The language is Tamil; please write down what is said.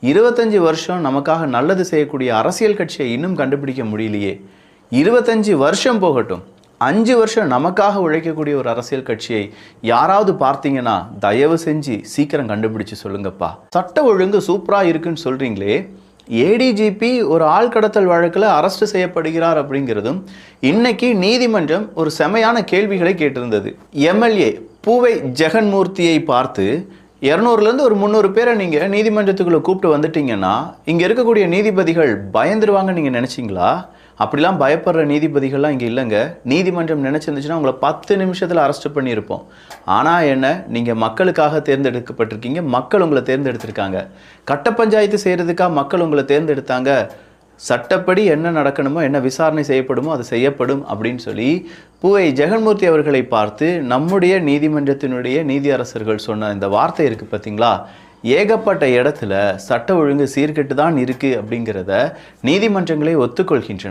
25 வருஷம் நமக்காக நல்லது செய்யக்கூடிய அரசியல் கட்சியை இன்னும் கண்டுபிடிக்க முடியலையே. 25 வருஷம் போகட்டும், 5 வருஷம் நமக்காக உழைக்கக்கூடிய ஒரு அரசியல் கட்சியை யாராவது பார்த்தீங்கன்னா தயவு செஞ்சு சீக்கிரம் கண்டுபிடிச்சு சொல்லுங்கப்பா. சட்ட ஒழுங்கு சூப்பராக இருக்குன்னு சொல்றீங்களே, ஏடிஜிபி ஒரு ஆள் கடத்தல் வழக்கில் அரெஸ்ட் செய்யப்படுகிறார் அப்படிங்கிறதும் இன்னைக்கு நீதிமன்றம் ஒரு செமையான கேள்விகளை கேட்டிருந்தது. எம்எல்ஏ பூவை ஜெகன்மூர்த்தியை பார்த்து 200லேருந்து ஒரு 300 பேரை நீங்கள் நீதிமன்றத்துக்குள்ளே கூப்பிட்டு வந்துட்டீங்கன்னா இங்கே இருக்கக்கூடிய நீதிபதிகள் பயந்துருவாங்கன்னு நீங்கள் நினச்சிங்களா? அப்படிலாம் பயப்படுற நீதிபதிகள்லாம் இங்கே இல்லைங்க. நீதிமன்றம் நினச்சிருந்துச்சுன்னா உங்களை 10 நிமிஷத்தில் அரெஸ்ட் பண்ணியிருப்போம். ஆனால் என்ன, நீங்கள் மக்களுக்காக தேர்ந்தெடுக்கப்பட்டிருக்கீங்க, மக்கள் உங்களை தேர்ந்தெடுத்திருக்காங்க. கட்ட பஞ்சாயத்து செய்கிறதுக்காக மக்கள் உங்களை தேர்ந்தெடுத்தாங்க. சட்டப்படி என்ன நடக்கணுமோ, என்ன விசாரணை செய்யப்படுமோ அது செய்யப்படும் அப்படின்னு சொல்லி பூவை ஜெகன்மூர்த்தி அவர்களை பார்த்து நம்முடைய நீதிமன்றத்தினுடைய நீதியரசர்கள் சொன்ன இந்த வார்த்தை இருக்குது பார்த்தீங்களா? ஏகப்பட்ட இடத்துல சட்ட ஒழுங்கு சீர்கெட்டு தான் இருக்குது அப்படிங்கிறத நீதிமன்றங்களே ஒத்துக்கொள்கின்றன.